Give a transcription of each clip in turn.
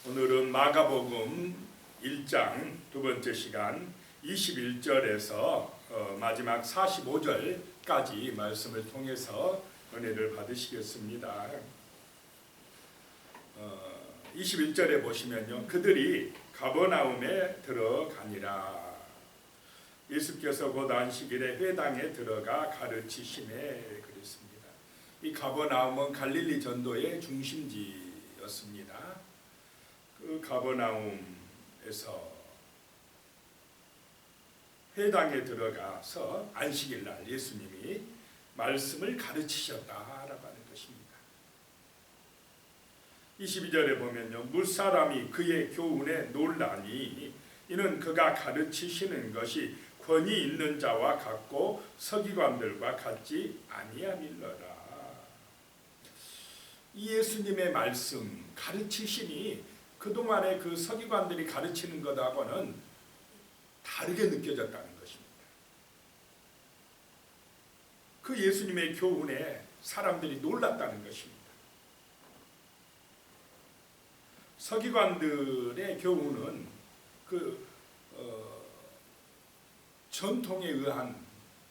오늘은 마가복음 1장 두 번째 시간 21절에서 마지막 45절까지 말씀을 통해서 은혜를 받으시겠습니다. 21절에 보시면요, 그들이 가버나움에 들어가니라. 예수께서 곧 안식일에 회당에 들어가 가르치시매 그랬습니다. 이 가버나움은 갈릴리 전도의 중심지였습니다. 그 가버나움에서 회당에 들어가서 안식일날 예수님이 말씀을 가르치셨다라고 하는 것입니다. 22절에 보면요, 무사람이 그의 교훈에 놀라니 이는 그가 가르치시는 것이 권위 있는 자와 같고 서기관들과 같지 아니함일러라. 이 예수님의 말씀 가르치시니 그동안의 그 서기관들이 가르치는 것하고는 다르게 느껴졌다는 것입니다. 그 예수님의 교훈에 사람들이 놀랐다는 것입니다. 서기관들의 교훈은 전통에 의한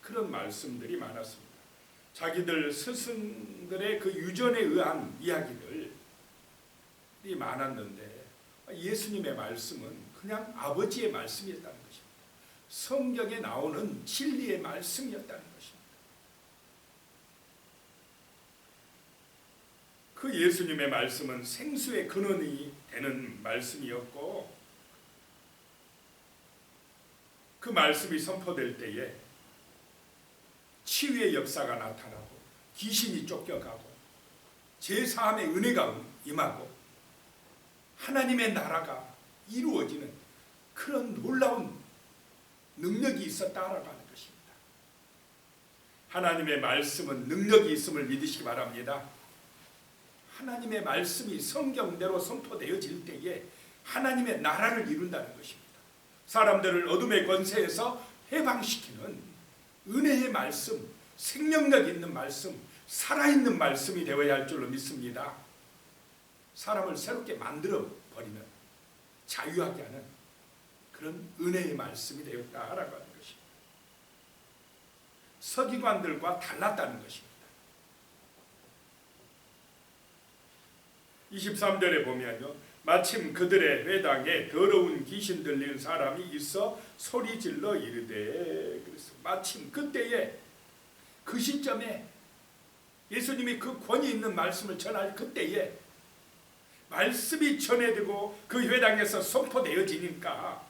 그런 말씀들이 많았습니다. 자기들 스승들의 그 유전에 의한 이야기들이 많았는데 예수님의 말씀은 그냥 아버지의 말씀이었다는 것입니다. 성경에 나오는 진리의 말씀이었다는 것입니다. 그 예수님의 말씀은 생수의 근원이 되는 말씀이었고, 그 말씀이 선포될 때에 치유의 역사가 나타나고 귀신이 쫓겨가고 제사함의 은혜가 임하고 하나님의 나라가 이루어지는 그런 놀라운 능력이 있었다라고 하는 것입니다. 하나님의 말씀은 능력이 있음을 믿으시기 바랍니다. 하나님의 말씀이 성경대로 선포되어질 때에 하나님의 나라를 이룬다는 것입니다. 사람들을 어둠의 권세에서 해방시키는 은혜의 말씀, 생명력 있는 말씀, 살아있는 말씀이 되어야 할 줄로 믿습니다. 사람을 새롭게 만들어버리는, 자유하게 하는 그런 은혜의 말씀이 되었다라고 하는 것입니다. 서기관들과 달랐다는 것입니다. 23절에 보면요, 마침 그들의 회당에 더러운 귀신 들린 사람이 있어 소리질러 이르되, 그래서 마침 그때에, 그 시점에 예수님이 그 권위 있는 말씀을 전할 그때에 말씀이 전해지고 그 회당에서 선포되어지니까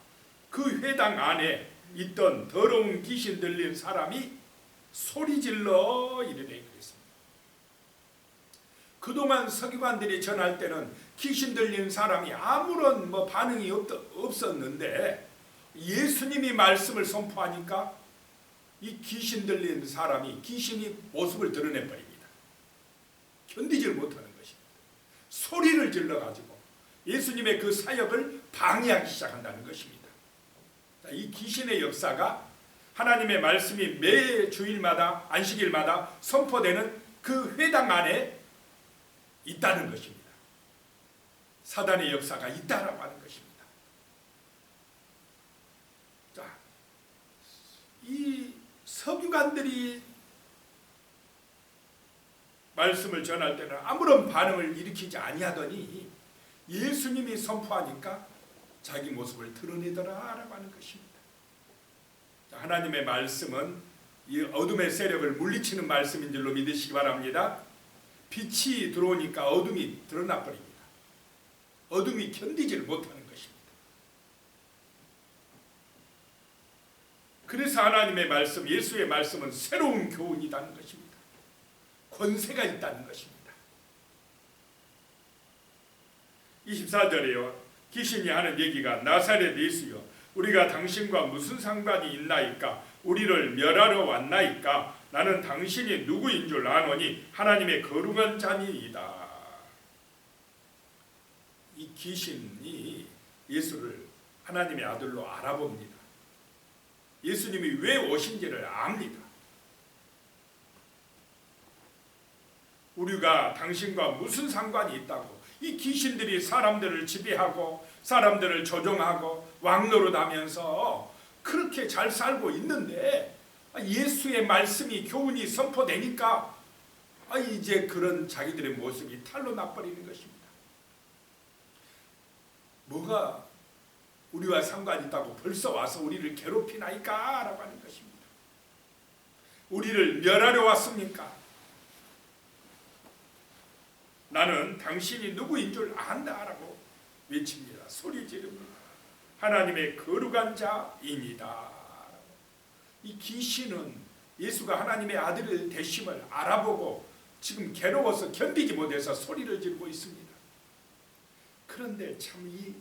그 회당 안에 있던 더러운 귀신 들린 사람이 소리질러 이르되 그랬습니다. 그동안 서기관들이 전할 때는 귀신 들린 사람이 아무런 반응이 없었는데 예수님이 말씀을 선포하니까 이 귀신 들린 사람이 귀신이 모습을 드러내버립니다. 견디질 못하는 것입니다. 소리를 질러가지고 예수님의 그 사역을 방해하기 시작한다는 것입니다. 이 귀신의 역사가 하나님의 말씀이 매 주일마다 안식일마다 선포되는 그 회당 안에 있다는 것입니다. 사단의 역사가 있다라고 하는 것입니다. 자, 이 서기관들이 말씀을 전할 때는 아무런 반응을 일으키지 아니하더니 예수님이 선포하니까 자기 모습을 드러내더라라고 하는 것입니다. 자, 하나님의 말씀은 이 어둠의 세력을 물리치는 말씀인 줄로 믿으시기 바랍니다. 빛이 들어오니까 어둠이 드러나 버립니다. 어둠이 견디질 못하는 것입니다. 그래서 하나님의 말씀, 예수의 말씀은 새로운 교훈이라는 것입니다. 권세가 있다는 것입니다. 24절에요, 귀신이 하는 얘기가 나사렛 예수여, 우리가 당신과 무슨 상관이 있나이까? 우리를 멸하러 왔나이까? 나는 당신이 누구인 줄 아노니 하나님의 거룩한 자니이다. 이 귀신이 예수를 하나님의 아들로 알아봅니다. 예수님이 왜 오신지를 압니다. 우리가 당신과 무슨 상관이 있다고 이 귀신들이 사람들을 지배하고 사람들을 조종하고 왕노릇하면서 그렇게 잘 살고 있는데 예수의 말씀이 교훈이 선포되니까 이제 그런 자기들의 모습이 탈로 나버리는 것입니다. 뭐가 우리와 상관이 있다고 벌써 와서 우리를 괴롭히나이까? 라고 하는 것입니다. 우리를 멸하려 왔습니까? 나는 당신이 누구인 줄 안다 라고 외칩니다. 소리 지릅니다. 하나님의 거룩한 자이니다. 이 귀신은 예수가 하나님의 아들을 되심을 알아보고 지금 괴로워서 견디지 못해서 소리를 지르고 있습니다. 그런데 참 이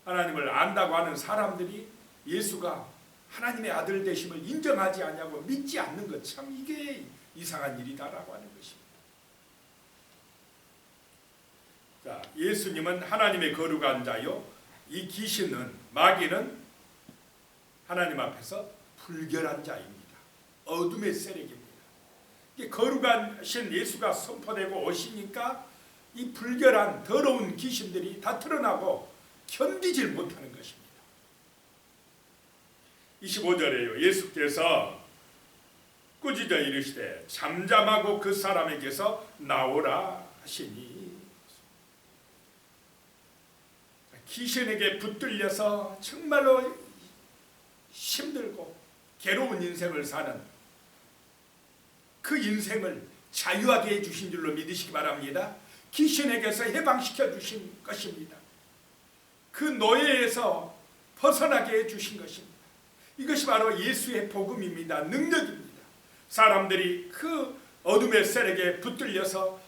하나님을 안다고 하는 사람들이 예수가 하나님의 아들 되심을 인정하지 않냐고 믿지 않는 것, 참 이게 이상한 일이다라고 하는 것입니다. 자, 예수님은 하나님의 거룩한 자요, 이 귀신은, 마귀는 하나님 앞에서 불결한 자입니다. 어둠의 세력입니다. 거룩하신 예수가 선포되고 오시니까 이 불결한 더러운 귀신들이 다 드러나고 견디질 못하는 것입니다. 25절에요. 예수께서 꾸짖어 이르시되 잠잠하고 그 사람에게서 나오라 하시니, 귀신에게 붙들려서 정말로 힘들고 괴로운 인생을 사는 그 인생을 자유하게 해주신 줄로 믿으시기 바랍니다. 귀신에게서 해방시켜 주신 것입니다. 그 노예에서 벗어나게 해주신 것입니다. 이것이 바로 예수의 복음입니다. 능력입니다. 사람들이 그 어둠의 세력에 붙들려서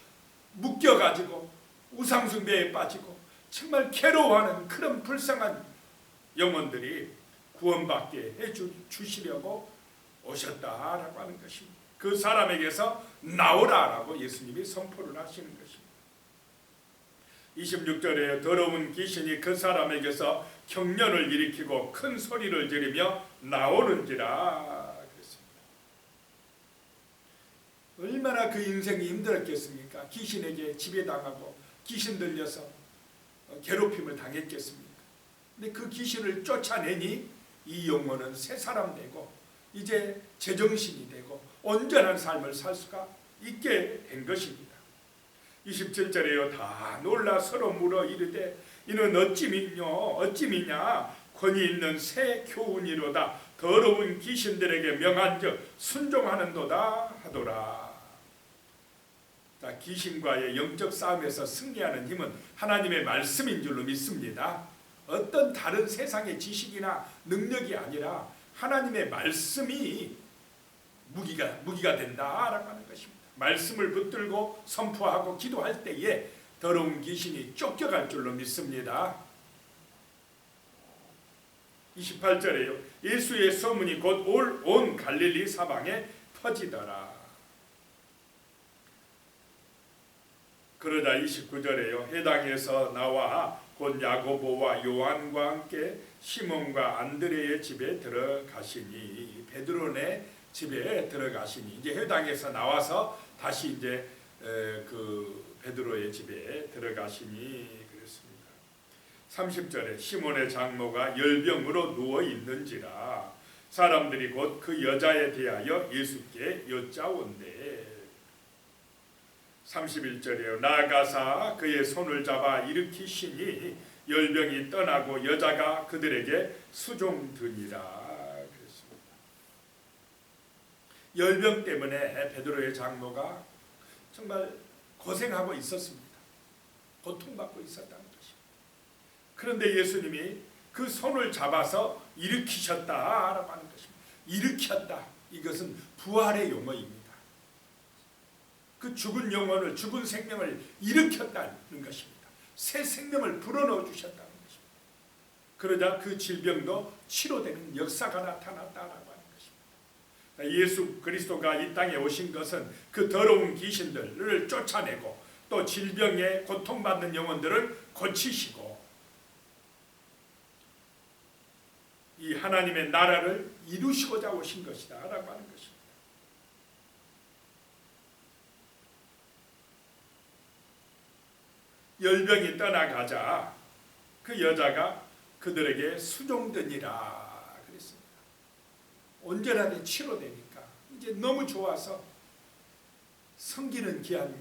묶여가지고 우상숭배에 빠지고 정말 괴로워하는 그런 불쌍한 영혼들이 구원받게 해주시려고 오셨다라고 하는 것입니다. 그 사람에게서 나오라라고 예수님이 선포를 하시는 것입니다. 26절에 더러운 귀신이 그 사람에게서 흉년을 일으키고 큰 소리를 지르며 나오는지라 그랬습니다. 얼마나 그 인생이 힘들었겠습니까? 귀신에게 지배당하고 귀신 들려서 괴롭힘을 당했겠습니까? 근데 그 귀신을 쫓아내니 이 영혼은 새 사람 되고 이제 제정신이 되고 온전한 삶을 살 수가 있게 된 것입니다. 27절에요. 다 놀라 서로 물어 이르되 이는 어찌 믿냐 권위 있는 새 교훈이로다. 더러운 귀신들에게 명한즉 순종하는도다 하더라. 자, 귀신과의 영적 싸움에서 승리하는 힘은 하나님의 말씀인 줄로 믿습니다. 어떤 다른 세상의 지식이나 능력이 아니라 하나님의 말씀이 무기가 된다라고 하는 것입니다. 말씀을 붙들고 선포하고 기도할 때에 더러운 귀신이 쫓겨갈 줄로 믿습니다. 28절에요. 예수의 소문이 곧 온 갈릴리 사방에 퍼지더라. 그러자 29절에요. 해당에서 나와 곧 야고보와 요한과 함께 시몬과 안드레의 집에 들어가시니, 베드로네 집에 들어가시니, 이제 회당에서 나와서 다시 이제 그 베드로의 집에 들어가시니 그랬습니다. 30절에 시몬의 장모가 열병으로 누워 있는지라 사람들이 곧 그 여자에 대하여 예수께 여짜온대. 31절에요. 나아가사 그의 손을 잡아 일으키시니 열병이 떠나고 여자가 그들에게 수종드니라. 열병 때문에 베드로의 장모가 정말 고생하고 있었습니다. 고통받고 있었다는 것입니다. 그런데 예수님이 그 손을 잡아서 일으키셨다라고 하는 것입니다. 일으켰다. 이것은 부활의 용어입니다. 그 죽은 영혼을, 죽은 생명을 일으켰다는 것입니다. 새 생명을 불어넣어 주셨다는 것입니다. 그러자 그 질병도 치료되는 역사가 나타났다라고 하는 것입니다. 예수 그리스도가 이 땅에 오신 것은 그 더러운 귀신들을 쫓아내고 또 질병에 고통받는 영혼들을 고치시고 이 하나님의 나라를 이루시고자 오신 것이다 라고 하는 것입니다. 열병이 떠나가자 그 여자가 그들에게 수종드니라 그랬습니다. 온전하게 치료되니까 이제 너무 좋아서 섬기는 귀한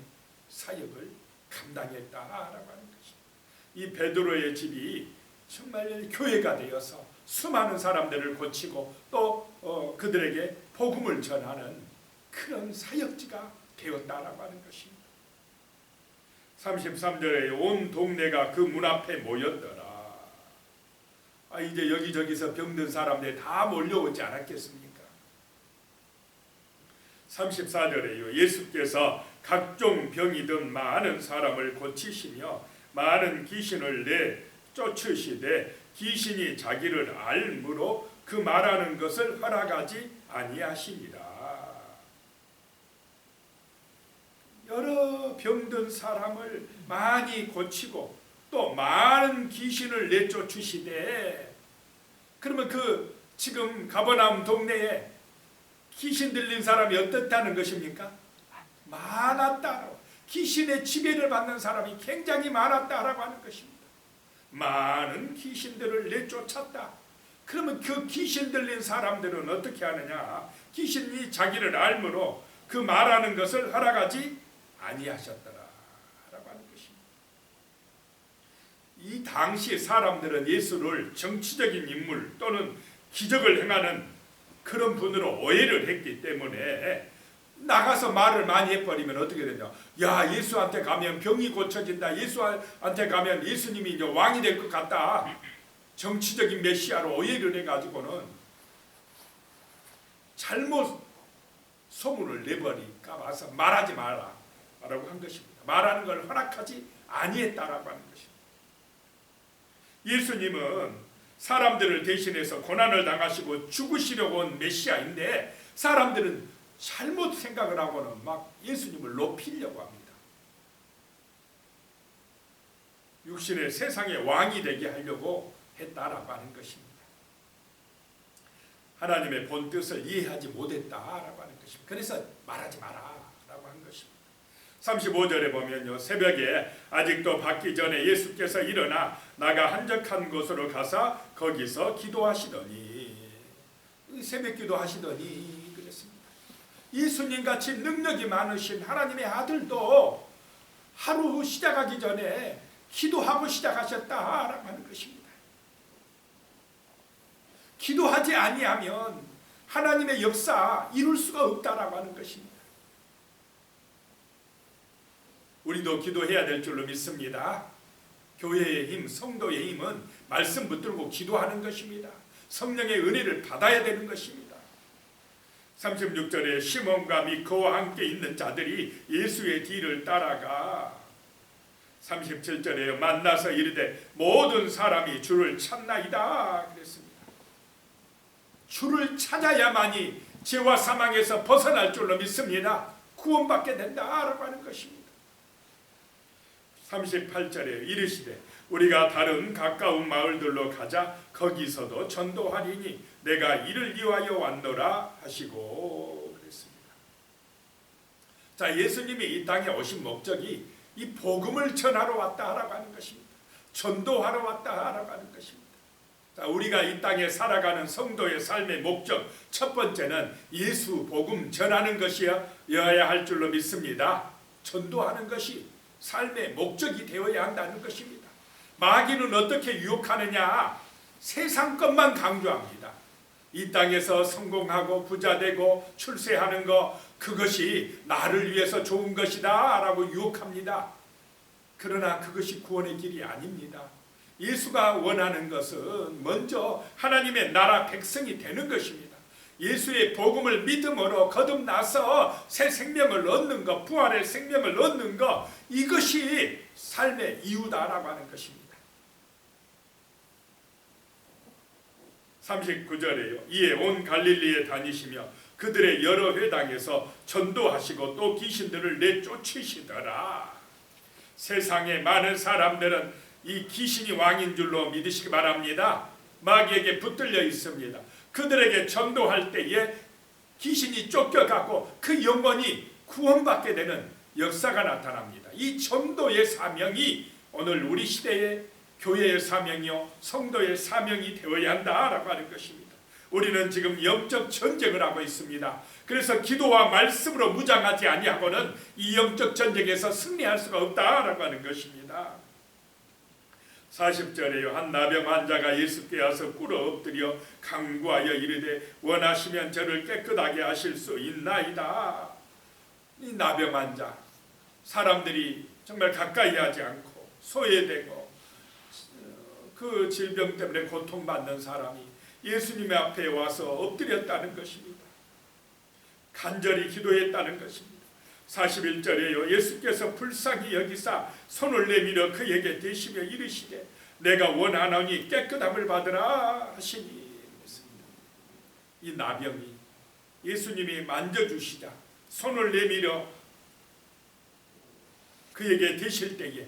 사역을 감당했다라고 하는 것입니다. 이 베드로의 집이 정말 교회가 되어서 수많은 사람들을 고치고 또 그들에게 복음을 전하는 그런 사역지가 되었다라고 하는 것입니다. 33절에 온 동네가 그 문 앞에 모였더라. 이제 여기저기서 병든 사람들이 다 몰려오지 않았겠습니까? 34절에요. 예수께서 각종 병이든 많은 사람을 고치시며 많은 귀신을 내쫓으시되 귀신이 자기를 알므로 그 말하는 것을 허락하지 아니하시니라. 여러 병든 사람을 많이 고치고 또 많은 귀신을 내쫓으시되, 그러면 그 지금 가버나움 동네에 귀신 들린 사람이 어떻다는 것입니까? 많았다. 귀신의 지배를 받는 사람이 굉장히 많았다라고 하는 것입니다. 많은 귀신들을 내쫓았다. 그러면 그 귀신 들린 사람들은 어떻게 하느냐? 귀신이 자기를 알므로 그 말하는 것을 허락하지 아니하셨더라 라고 하는 것입니다. 이 당시 사람들은 예수를 정치적인 인물 또는 기적을 행하는 그런 분으로 오해를 했기 때문에 나가서 말을 많이 해버리면 어떻게 되냐? 야, 예수한테 가면 병이 고쳐진다. 예수한테 가면 예수님이 이제 왕이 될 것 같다. 정치적인 메시아로 오해를 해가지고는 잘못 소문을 내버릴까 봐서 말하지 마라 라고 한 것입니다. 말하는 걸 허락하지 아니했다라고 하는 것입니다. 예수님은 사람들을 대신해서 고난을 당하시고 죽으시려고 온 메시아인데 사람들은 잘못 생각을 하고는 막 예수님을 높이려고 합니다. 육신의 세상의 왕이 되게 하려고 했다라고 하는 것입니다. 하나님의 본 뜻을 이해하지 못했다라고 하는 것입니다. 그래서 말하지 마라라고 한 것입니다. 35절에 보면요, 새벽에 아직도 밝기 전에 예수께서 일어나 나가 한적한 곳으로 가사 거기서 기도하시더니, 새벽 기도하시더니 그랬습니다. 예수님같이 능력이 많으신 하나님의 아들도 하루 시작하기 전에 기도하고 시작하셨다라고 하는 것입니다. 기도하지 아니하면 하나님의 역사 이룰 수가 없다라고 하는 것입니다. 우리도 기도해야 될 줄로 믿습니다. 교회의 힘, 성도의 힘은 말씀 붙들고 기도하는 것입니다. 성령의 은혜를 받아야 되는 것입니다. 36절에 시몬과 미코와 함께 있는 자들이 예수의 뒤를 따라가 37절에 만나서 이르되 모든 사람이 주를 찾나이다 그랬습니다. 주를 찾아야만이 죄와 사망에서 벗어날 줄로 믿습니다. 구원받게 된다라고 하는 것입니다. 38절에 이르시되 우리가 다른 가까운 마을들로 가자 거기서도 전도하리니 내가 이를 위하여 왔노라 하시고 그랬습니다. 자, 예수님이 이 땅에 오신 목적이 이 복음을 전하러 왔다라고 하는 것입니다. 전도하러 왔다라고 하는 것입니다. 자, 우리가 이 땅에 살아가는 성도의 삶의 목적 첫 번째는 예수 복음 전하는 것이어야 할 줄로 믿습니다. 전도하는 것이 삶의 목적이 되어야 한다는 것입니다. 마귀는 어떻게 유혹하느냐? 세상 것만 강조합니다. 이 땅에서 성공하고 부자되고 출세하는 것, 그것이 나를 위해서 좋은 것이다 라고 유혹합니다. 그러나 그것이 구원의 길이 아닙니다. 예수가 원하는 것은 먼저 하나님의 나라 백성이 되는 것입니다. 예수의 복음을 믿음으로 거듭나서 새 생명을 얻는 것, 부활의 생명을 얻는 것, 이것이 삶의 이유다라고 하는 것입니다. 39절에요. 이에 온 갈릴리에 다니시며 그들의 여러 회당에서 전도하시고 또 귀신들을 내쫓으시더라. 세상의 많은 사람들은 이 귀신이 왕인 줄로 믿으시기 바랍니다. 마귀에게 붙들려 있습니다. 그들에게 전도할 때에 귀신이 쫓겨가고 그 영혼이 구원받게 되는 역사가 나타납니다. 이 전도의 사명이 오늘 우리 시대의 교회의 사명이요 성도의 사명이 되어야 한다라고 하는 것입니다. 우리는 지금 영적 전쟁을 하고 있습니다. 그래서 기도와 말씀으로 무장하지 아니하고는 이 영적 전쟁에서 승리할 수가 없다라고 하는 것입니다. 40절에요. 한 나병 환자가 예수께 와서 꿇어 엎드려 간구하여 이르되 원하시면 저를 깨끗하게 하실 수 있나이다. 이 나병 환자, 사람들이 정말 가까이 하지 않고 소외되고 그 질병 때문에 고통받는 사람이 예수님의 앞에 와서 엎드렸다는 것입니다. 간절히 기도했다는 것입니다. 41절에요. 예수께서 불쌍히 여기사 손을 내밀어 그에게 대시며 이르시되 내가 원하노니 깨끗함을 받으라 하시니. 이 나병이 예수님이 만져주시자 손을 내밀어 그에게 대실 때에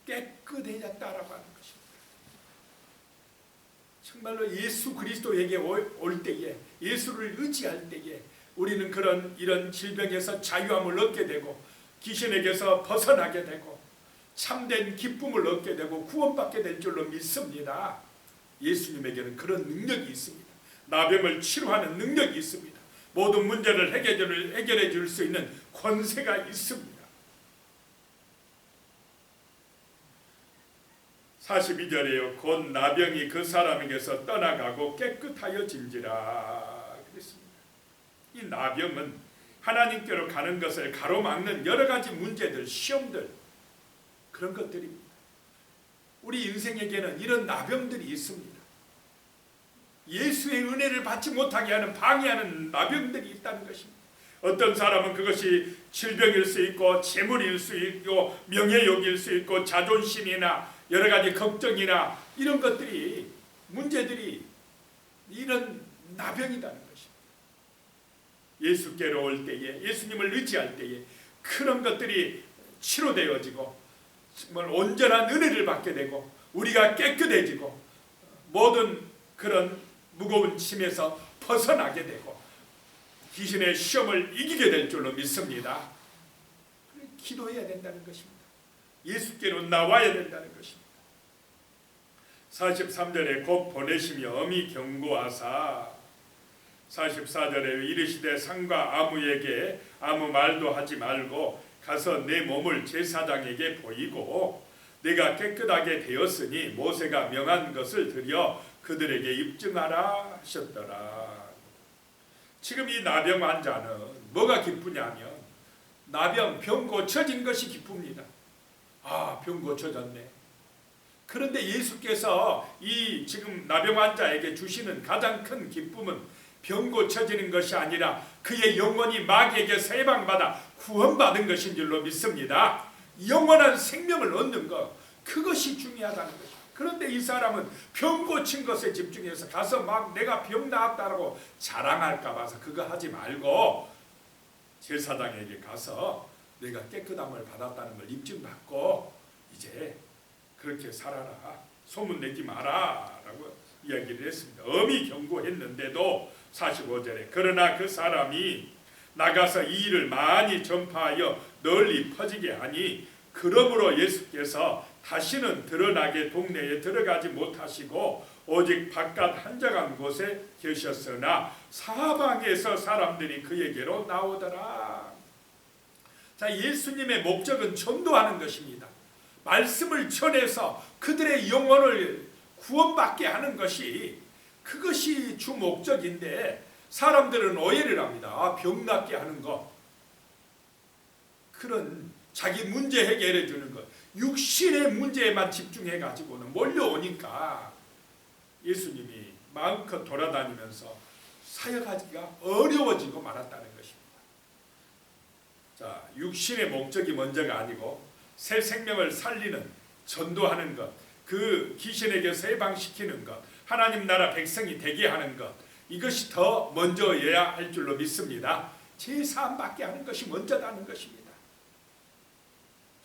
깨끗해졌다라고 하는 것입니다. 정말로 예수 그리스도에게 올 때에, 예수를 의지할 때에 우리는 이런 질병에서 자유함을 얻게 되고 귀신에게서 벗어나게 되고 참된 기쁨을 얻게 되고 구원받게 될 줄로 믿습니다. 예수님에게는 그런 능력이 있습니다. 나병을 치료하는 능력이 있습니다. 모든 문제를 해결해 줄 수 있는 권세가 있습니다. 42절에요. 곧 나병이 그 사람에게서 떠나가고 깨끗하여진지라 그랬습니다. 이 나병은 하나님께로 가는 것을 가로막는 여러 가지 문제들, 시험들, 그런 것들입니다. 우리 인생에게는 이런 나병들이 있습니다. 예수의 은혜를 받지 못하게 하는 방해하는 나병들이 있다는 것입니다. 어떤 사람은 그것이 질병일 수 있고 재물일 수 있고 명예욕일 수 있고 자존심이나 여러 가지 걱정이나 이런 것들이 문제들이 이런 나병이라는 것입니다. 예수께로 올 때에 예수님을 의지할 때에 그런 것들이 치료되어지고 정말 온전한 은혜를 받게 되고 우리가 깨끗해지고 모든 그런 무거운 짐에서 벗어나게 되고 귀신의 시험을 이기게 될 줄로 믿습니다. 기도해야 된다는 것입니다. 예수께로 나와야 된다는 것입니다. 43절에 곧 보내시며 엄히 경고하사 44절에 이르시되 상과 아무에게 아무 말도 하지 말고 가서 내 몸을 제사장에게 보이고 내가 깨끗하게 되었으니 모세가 명한 것을 드려 그들에게 입증하라 하셨더라. 지금 이 나병 환자는 뭐가 기쁘냐면 병 고쳐진 것이 기쁩니다. 아, 병 고쳐졌네. 그런데 예수께서 이 지금 나병 환자에게 주시는 가장 큰 기쁨은 병 고쳐지는 것이 아니라 그의 영혼이 마귀에게서 해방받아 구원받은 것인 줄로 믿습니다. 영원한 생명을 얻는 것, 그것이 중요하다는 것입니다. 그런데 이 사람은 병 고친 것에 집중해서 가서 막 내가 병 나았다라고 자랑할까 봐서 그거 하지 말고 제사장에게 가서 내가 깨끗함을 받았다는 걸 입증받고 이제 그렇게 살아라, 소문내지 마라 라고 이야기를 했습니다. 엄히 경고했는데도 45절에 그러나 그 사람이 나가서 이 일을 많이 전파하여 널리 퍼지게 하니 그러므로 예수께서 다시는 드러나게 동네에 들어가지 못하시고 오직 바깥 한적한 곳에 계셨으나 사방에서 사람들이 그에게로 나오더라. 자, 예수님의 목적은 전도하는 것입니다. 말씀을 전해서 그들의 영혼을 구원받게 하는 것이 그것이 주 목적인데 사람들은 오해를 합니다. 아, 병 낫게 하는 것, 그런 자기 문제 해결해 주는 것, 육신의 문제에만 집중해 가지고는 몰려오니까 예수님이 마음껏 돌아다니면서 사역하기가 어려워지고 말았다는 것입니다. 자, 육신의 목적이 먼저가 아니고 새 생명을 살리는, 전도하는 것, 그 귀신에게 해방시키는 것, 하나님 나라 백성이 되게 하는 것, 이것이 더 먼저여야 할 줄로 믿습니다. 제사함 받게 하는 것이 먼저다는 것입니다.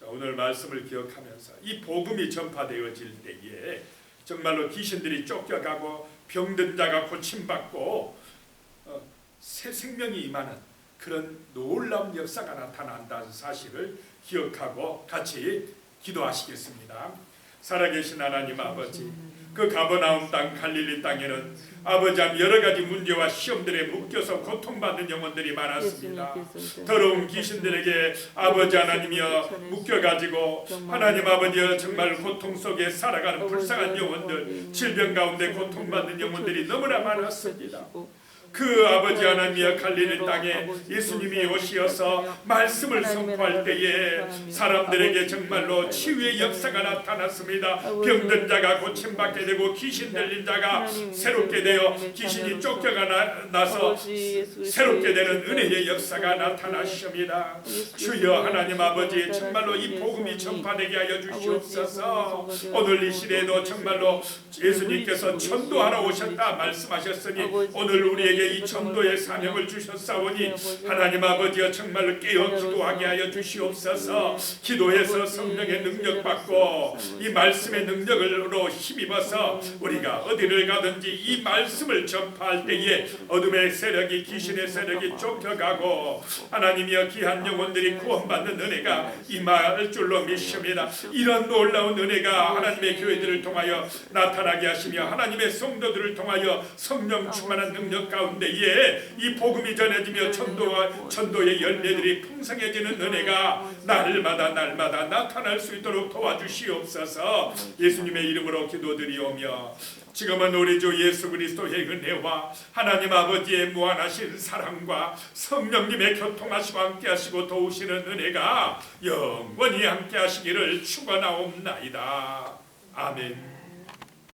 자, 오늘 말씀을 기억하면서 이 복음이 전파되어질 때에 정말로 귀신들이 쫓겨가고 병든 자가 고침받고 새 생명이 임하는 그런 놀라운 역사가 나타난다는 사실을 기억하고 같이 기도하시겠습니다. 살아계신 하나님 아버지, 그 가버나움 땅 갈릴리 땅에는 아버지 여러 가지 문제와 시험들에 묶여서 고통받는 영혼들이 많았습니다. 더러운 귀신들에게 아버지 하나님이여 묶여가지고 하나님 아버지여 정말 고통 속에 살아가는 불쌍한 영혼들, 질병 가운데 고통받는 영혼들이 너무나 많았습니다. 그 아버지 하나님이여 갈릴리 땅에 예수님이 오시어서 말씀을 선포할 때에 사람들에게 정말로 치유의 역사가 나타났습니다. 병든 자가 고침받게 되고 귀신 들린 자가 새롭게 되어 귀신이 쫓겨나서 새롭게 되는 은혜의 역사가 나타나십니다. 주여 하나님 아버지, 정말로 이 복음이 전파되게 하여 주시옵소서. 오늘 이 시대에도 정말로 예수님께서 전도하러 오셨다 말씀하셨으니 오늘 우리에게 이 전도의 사명을 주셨사오니 하나님 아버지여 정말로 깨어 기도하게 하여 주시옵소서. 기도해서 성령의 능력 받고 이 말씀의 능력으로 힘입어서 우리가 어디를 가든지 이 말씀을 전파할 때에 어둠의 세력이, 귀신의 세력이 쫓겨가고 하나님이여 귀한 영혼들이 구원받는 은혜가 임할 줄로 믿습니다. 이런 놀라운 은혜가 하나님의 교회들을 통하여 나타나게 하시며 하나님의 성도들을 통하여 성령 충만한 능력 가운데에 이 복음이 전해지며 전도의 열매들이 풍성해지는 은혜가 날마다 나타날 수 있도록 도와주시옵소서. 예수님의 이름으로 기도드리오며 지금은 우리 주 예수 그리스도의 은혜와 하나님 아버지의 무한하신 사랑과 성령님의 교통하시고 함께하시고 도우시는 은혜가 영원히 함께하시기를 축원하옵나이다. 아멘.